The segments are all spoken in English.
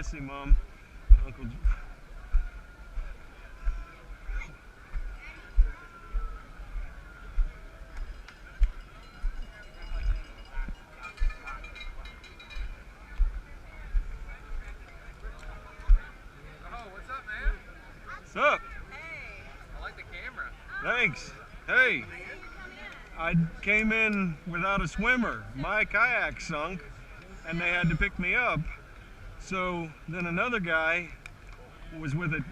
see Mom. Uncle. What's up, man? What's up? Hey. I like the camera. Thanks. Hey. I came in without a swimmer. My kayak sunk, and they had to pick me up. So then another guy was with a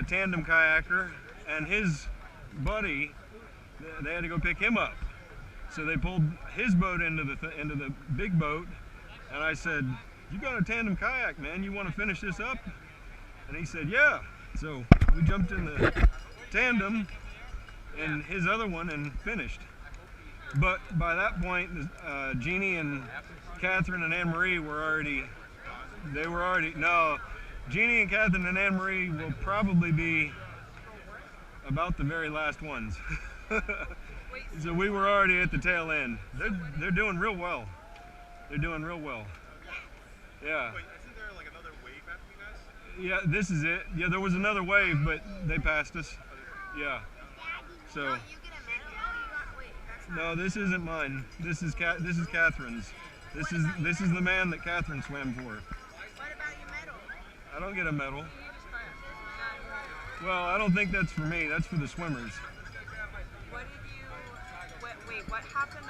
tandem kayaker, and his buddy, they had to go pick him up. So they pulled his boat into the big boat, and I said, "You got a tandem kayak, man? You want to finish this up?" And he said, "Yeah." So we jumped in the tandem and his other one and finished. But by that point, Jeannie and Catherine and Anne Marie were already. No, Jeannie and Catherine and Anne Marie will probably be about the very last ones. So we were already at the tail end. They're doing real well. They're doing real well. Yeah. Wait, isn't there like another wave after you guys? Yeah, this is it. Yeah, there was another wave, but they passed us. Yeah. So. No, this isn't mine. This is Catherine's. This is the man that Catherine swam for. What about your medal? I don't get a medal. Well, I don't think that's for me. That's for the swimmers. What did you? Wait, what happened?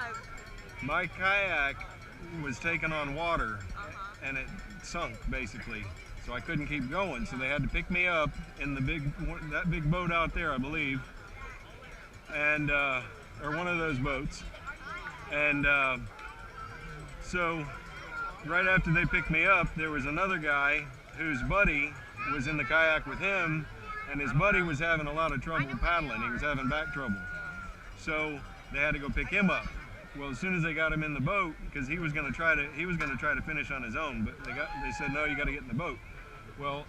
My kayak was taken on water, and it sunk basically. So I couldn't keep going. So they had to pick me up in that big boat out there, I believe, and or one of those boats. And so right after they picked me up, there was another guy whose buddy was in the kayak with him, and his buddy was having a lot of trouble paddling. He was having back trouble. So they had to go pick him up. Well, as soon as they got him in the boat, because he was going to try to finish on his own, but they said, "No, you got to get in the boat." Well,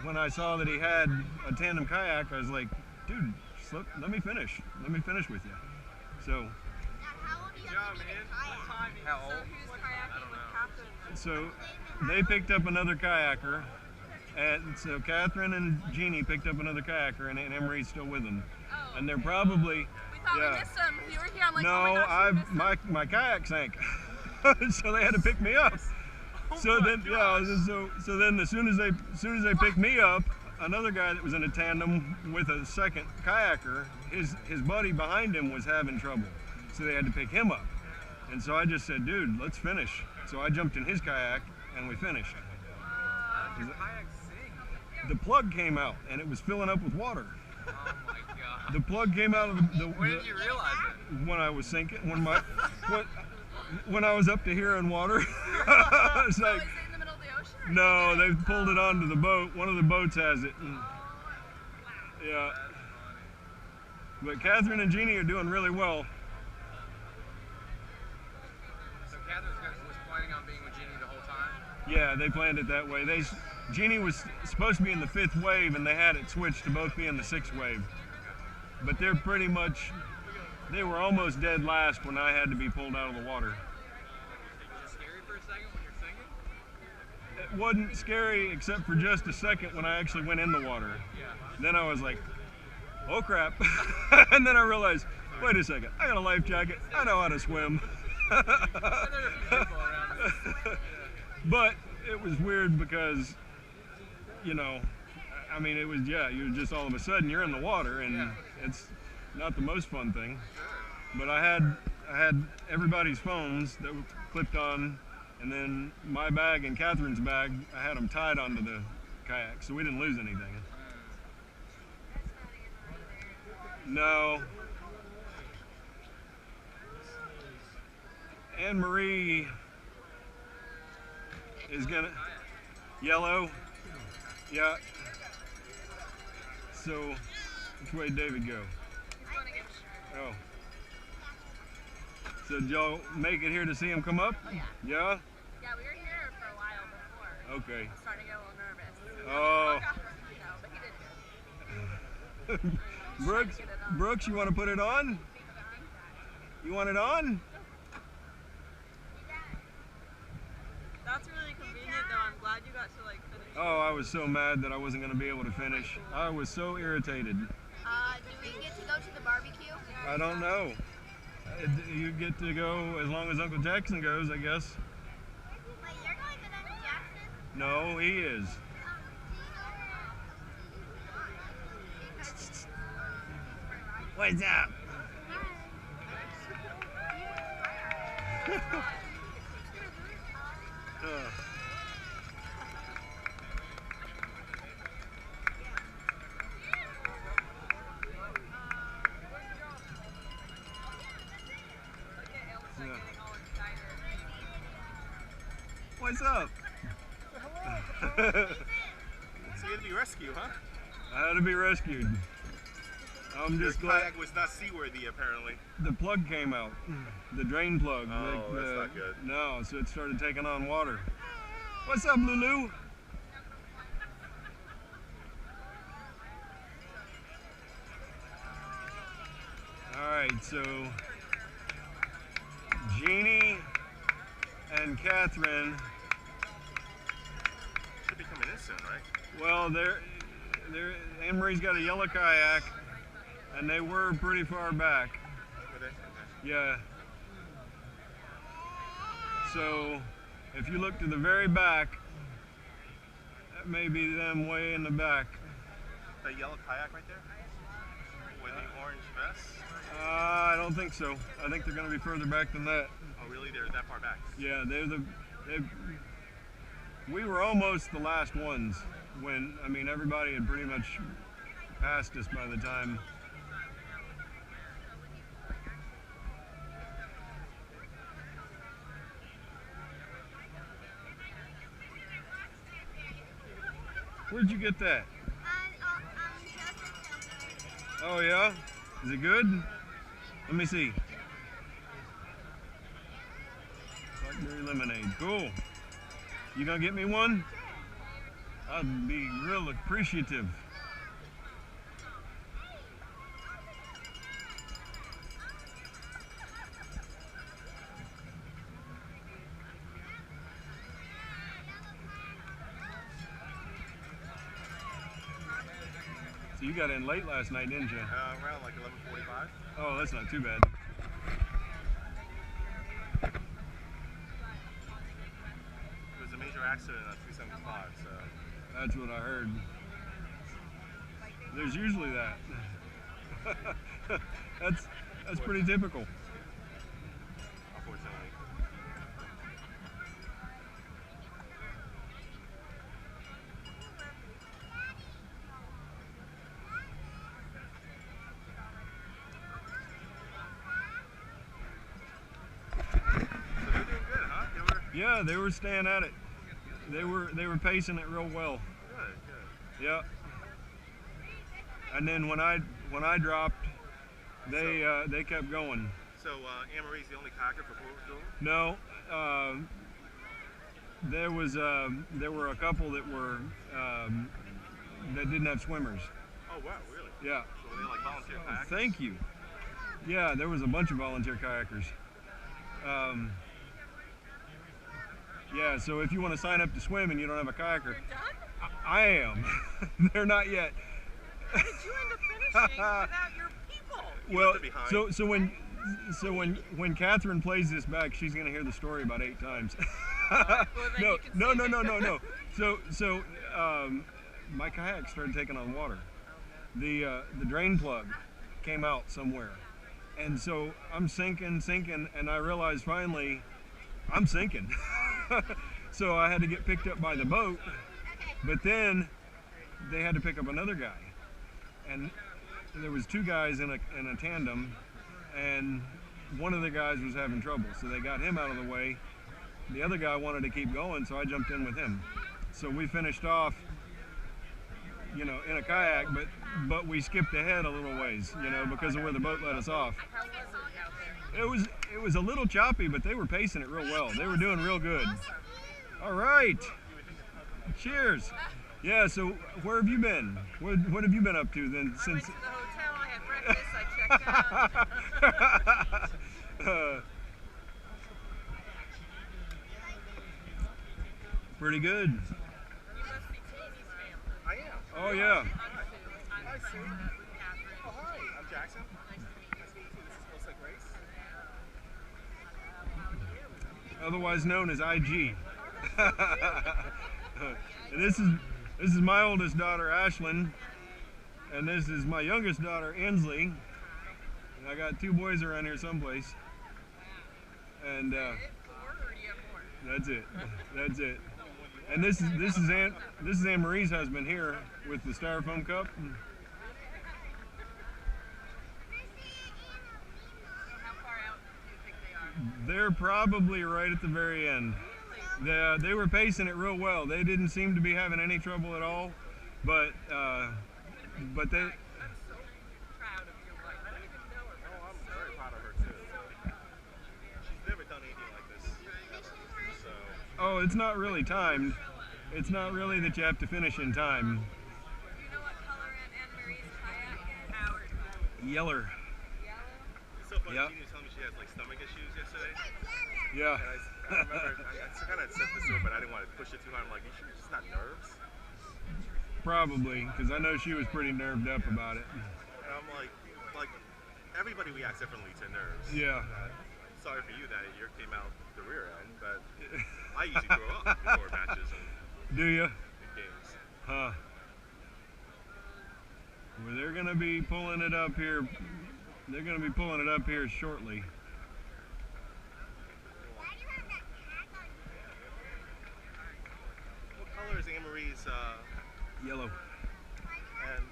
when I saw that he had a tandem kayak, I was like, "Dude, let me finish. Let me finish with you." So. How old are you? How old? So who's kayaking with Catherine? So they picked up another kayaker, and so Catherine and Jeannie picked up another kayaker, and Emery's still with them. Oh. And they're probably. We thought we missed him. You were here. I'm like, No, oh my gosh, we missed him. my kayak sank, so they had to pick me up. So then so then as soon as they picked me up, another guy that was in a tandem with a second kayaker, his buddy behind him was having trouble, so they had to pick him up. And so I just said, "Dude, let's finish." So I jumped in his kayak and we finished. Your kayak sink. The plug came out and it was filling up with water. Oh my god. The plug came out of When did you realize it? when I was sinking, when I was up to here in water. It's So like, is it in the middle of the ocean? Or no, is it they've pulled it onto the boat. One of the boats has it. And, yeah. But Catherine and Jeannie are doing really well. So Catherine was planning on being with Jeannie the whole time? Yeah, they planned it that way. Jeannie was supposed to be in the 5th wave, and they had it switched to both be in the 6th wave. But they were almost dead last when I had to be pulled out of the water. Was it scary for a second when you're singing? It wasn't scary except for just a second when I actually went in the water. Yeah. Then I was like, "Oh crap." And then I realized, wait a second, I got a life jacket. I know how to swim. And there are a few people around us. But it was weird because, I mean, it was, you're just all of a sudden you're in the water, and it's not the most fun thing. But I had everybody's phones that were clipped on, and then my bag and Catherine's bag, I had them tied onto the kayak, so we didn't lose anything. No. Anne Marie is gonna yellow. Yeah. So which way did David go? Oh. So did y'all make it here to see him come up? Oh, yeah. Yeah? Yeah, we were here for a while before. Okay. I was starting to get a little nervous. Oh. No, but he did good. Brooks, you want to put it on? You want it on? That's really convenient though. I'm glad you got to like finish. Oh, I was so mad that I wasn't going to be able to finish. I was so irritated. Do we get to go to the barbecue? I don't know. You get to go as long as Uncle Jackson goes, I guess. Wait, you're going with Uncle Jackson? No, he is. What's up? What's up? So you had to be rescued, huh? I had to be rescued. I'm Your just glad kayak was not seaworthy, apparently. the plug came out, the drain plug. Oh, that's not good. No, so it started taking on water. What's up, Lulu? All right, so Jeannie and Catherine. Should be coming in soon, right? Well, Anne-Marie's got a yellow kayak, and they were pretty far back. Were they? Okay. Yeah. So, if you look to the very back, that may be them way in the back. That yellow kayak right there? With the orange vest? I don't think so. I think they're going to be further back than that. Oh, really? They're that far back? Yeah, we were almost the last ones when, I mean, everybody had pretty much passed us by the time. Where'd you get that? Oh yeah? Is it good? Let me see. Blackberry lemonade. Cool. You gonna get me one? I'd be real appreciative. So you got in late last night, didn't you? Around like 11:45. Oh, that's not too bad. It was a major accident on 275, so. That's what I heard. There's usually that. that's pretty typical. Unfortunately. So they're doing good, huh? Yeah, they were staying at it. They were pacing it real well. Good. Yeah. And then when I dropped, they kept going. So Anne-Marie's the only kayaker for Portugal? No, there were a couple that were that didn't have swimmers. Oh wow, really? Yeah. So were they like volunteer kayakers? Thank you. Yeah, there was a bunch of volunteer kayakers. Yeah, so if you want to sign up to swim and you don't have a kayaker, You're done? I am. They're not yet. How did you end up finishing without your people? Well, left it behind. so when Catherine plays this back, she's gonna hear the story about 8 times. Well, then No, you can no, save no, it. no, no, no. So my kayak started taking on water. The drain plug came out somewhere, and so I'm sinking, and I realized finally I'm sinking. So I had to get picked up by the boat, but then they had to pick up another guy, and there was 2 guys in a tandem, and one of the guys was having trouble, so they got him out of the way. The other guy wanted to keep going, so I jumped in with him. So we finished off, you know, in a kayak, but we skipped ahead a little ways, you know, because of where the boat let us off. How was it out there? It was a little choppy, but they were pacing it real well. They were doing real good. All right. Cheers. Yeah, so where have you been? What have you been up to then I went since? to the hotel, I had breakfast, I checked out. Pretty good. You must be Katie's family. I am. Oh yeah. I'm Sue. I'm Sue. with Catherine. Oh, hi. I'm Jackson. Nice to meet you. Nice to meet you. This is Looks Like Grace. Otherwise known as IG. And this is my oldest daughter, Ashlyn, and this is my youngest daughter, Ansley. And I got 2 boys around here someplace. And Four, or do you have more? that's it. That's it. And this is Anne Marie's husband here with the styrofoam cup. How far out do you think they are? They're probably right at the very end. They were pacing it real well. They didn't seem to be having any trouble at all, but they. I'm so proud of your wife. I don't even know her. Oh, I'm very proud of her too. She's never done anything like this. So, Oh, it's not really timed. It's not really that you have to finish in time. Do you know what color Anne Marie's kayak is? Ours. Yeller. Yellow? it's so funny. Yeah. Jeannie was telling me she has like stomach issues yesterday. Yeah. And I remember I kind of said this to her, but I didn't want to push it too hard. I'm like, you sure it's just not nerves? Probably, because I know she was pretty nerved up about it. And I'm like everybody reacts differently to nerves. Yeah. Sorry for you that yours came out the rear end, but I usually throw up before matches Do you? and games. Huh. Well, they're going to be pulling it up here. They're going to be pulling it up here shortly. What color is Anne Marie's? Yellow. And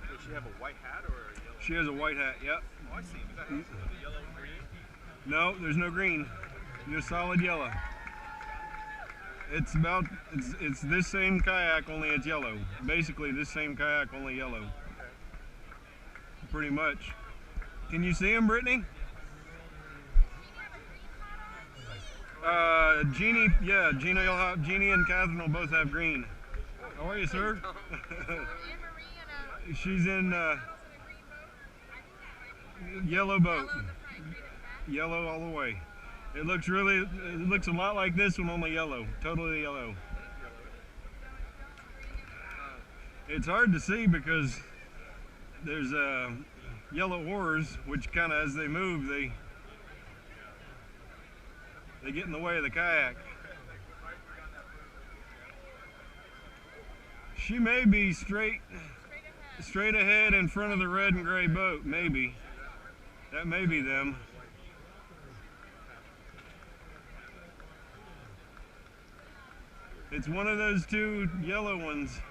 does she have a white hat or a yellow? She has a white hat, yep. Oh, I see. Is that the yellow and green? No, there's no green. Just solid yellow. It's this same kayak, only it's yellow. Basically this same kayak, only yellow. Pretty much. Can you see him, Brittany? Jeannie, yeah, Jeannie and Catherine will both have green. How are you, sir? She's in yellow boat. Yellow all the way. It looks a lot like this one, only yellow. Totally yellow. It's hard to see because there's yellow oars, which kind of, as they move, they get in the way of the kayak. She may be straight ahead in front of the red and gray boat, maybe. That may be them. It's one of those 2 yellow ones.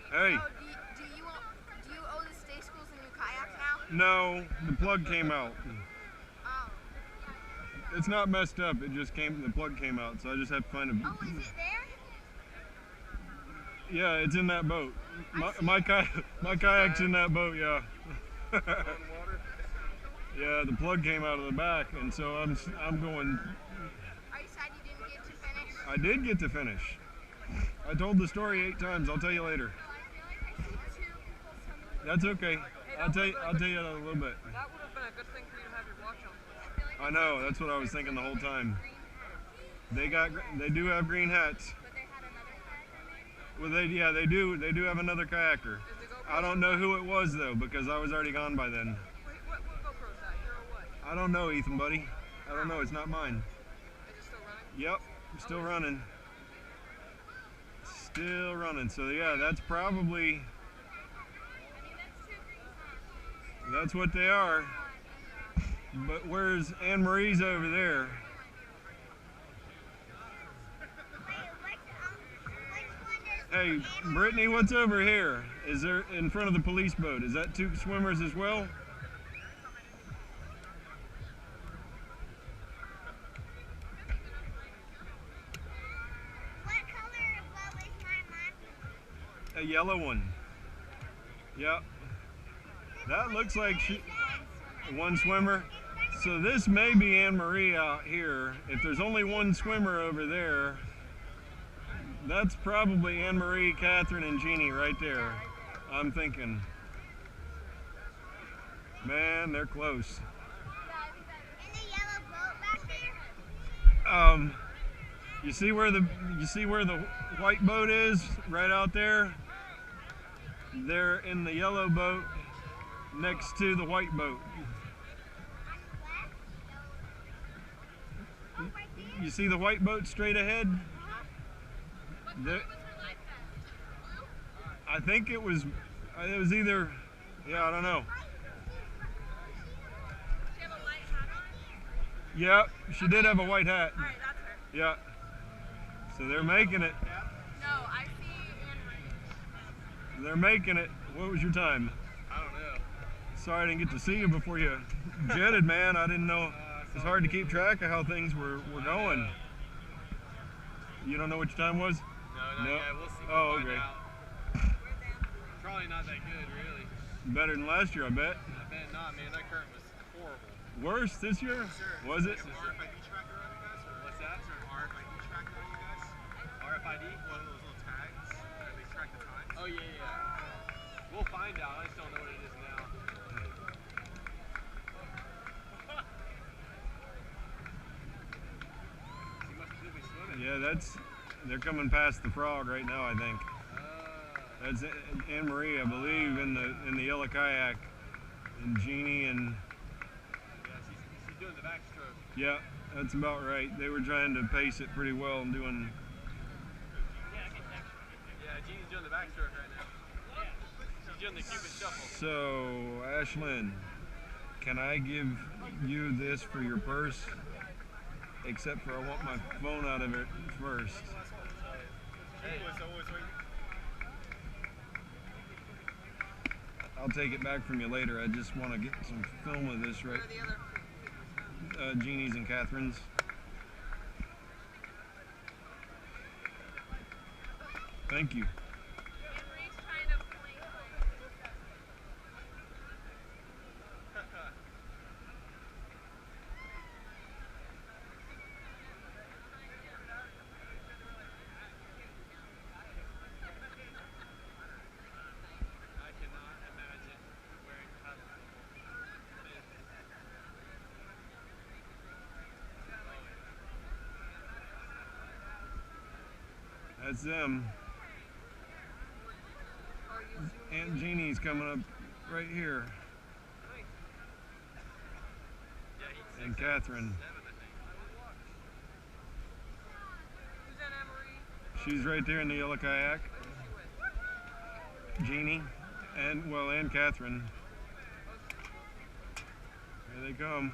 Hey. Oh, do you owe the state schools a new kayak now? No, the plug came out. Oh. It's not messed up. It just the plug came out, so I just have to find a. Oh, is it there? Yeah, it's in that boat. My kayak's in that boat. Yeah. Yeah, the plug came out of the back, and so I'm going. Are you sad you didn't get to finish? I did get to finish. I told the story 8 times. I'll tell you later. I see 2 people swimming. That's okay. I'll tell you in a little bit. That would have been a good thing for you to have your watch on. I know. That's what I was thinking the whole time. They do have green hats. But they had another kayaker maybe? Well, they do have another kayaker. Is the GoPro? I don't know who it was though, because I was already gone by then. What GoPro is that? Here or what? I don't know, Ethan, buddy. I don't know. It's not mine. Is it still running? Yep, still running. Still running. So yeah, that's probably. That's what they are. But where's Anne Marie's over there? Hey, Brittany, what's over here? Is there in front of the police boat? Is that 2 swimmers as well? What color boat is my mom? A yellow one. Yep. That looks like one swimmer. So this may be Anne Marie out here. If there's only one swimmer over there, That's probably Anne Marie, Catherine, and Jeannie right there. I'm thinking. Man, they're close. In the yellow boat back there? You see where the white boat is right out there? They're in the yellow boat next to the white boat. You see the white boat straight ahead? I think it was either, yeah, I don't know. She have a white hat on? Yeah, she did have a white hat. Alright, that's her. Yeah. So they're making it. No, I see Anne Marie. They're making it. What was your time? I don't know. Sorry I didn't get to see you before you jetted, man. I didn't know. It's hard to keep track of how things were going. You don't know what your time was? No, No. not yet. We'll see. Oh, We'll find okay. out. Probably not that good, really. Better than last year, I bet. I bet not, man. That current was horrible. Worse this year? Was it? Is there an RFID tracker on you guys? What's that? Is there an RFID tracker on you guys? RFID? One of those little tags that they track the time? Oh, yeah, yeah. We'll find out. I just don't know what it is now. You must still be swimming. Yeah, they're coming past the Frog right now, I think. That's Anne Marie, I believe, in the yellow kayak, and Jeannie, and Yeah, she's doing the backstroke. yeah, that's about right. They were trying to pace it pretty well and doing. Yeah, Jeannie's doing the backstroke right now. She's doing the Cupid shuffle. So, Ashlyn, can I give you this for your purse? Except for I want my phone out of it first. Hey. I'll take it back from you later. I just want to get some film of this right. Where are the other people's? Jeannie's and Catherine's. Thank you. Anne Marie's trying to point I cannot imagine wearing paddle. That's them. Aunt Jeannie's coming up right here. And Catherine. Who's that, Anne Marie? She's right there in the yellow kayak. Jeannie. And Catherine. Here they come.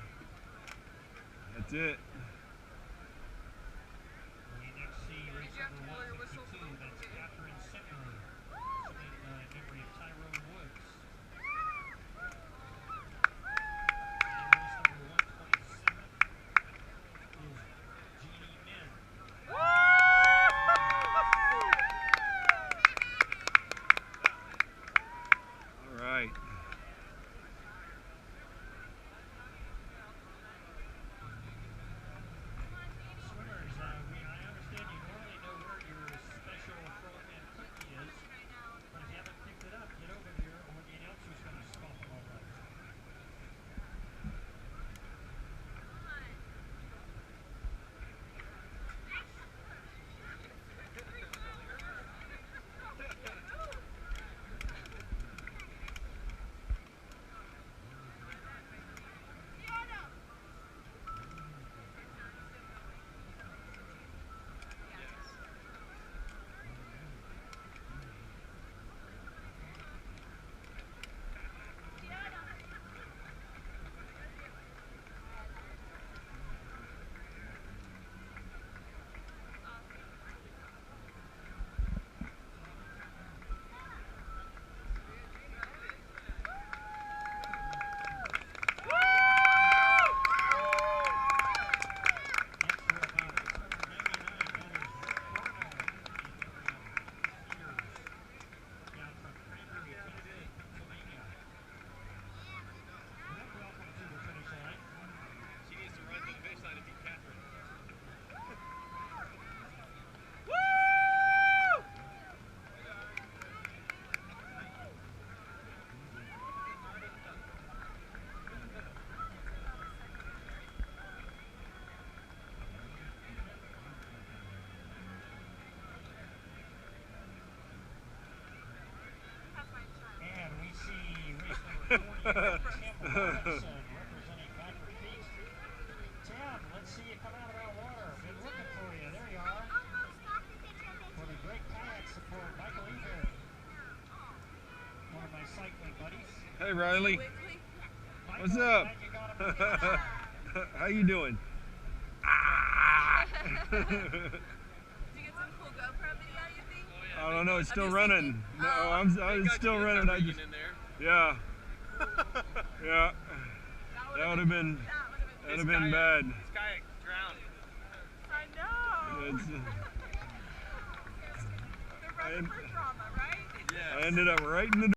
That's it. We next see race Did you have to number blow your whistle 152. for the That's game? Catherine Sittler, sitting in memory of Tyrone Woods. And race number 127 is Jeannie Min. All right. representing Patrick Peak. Tim, let's see you come out of that water. Been looking for you. There you are. For the great kayak support, Michael Eager. One of my cycling buddies. Hey, Riley. Michael, What's up? glad you got him. How you doing? Did you get some cool GoPro video, you think? I don't know. It's still running. No, I'm still running. I just, in there. yeah, yeah. That would have been bad. This kayak drowned. I know. It's, They're running for drama, right? Yeah. I ended up right in the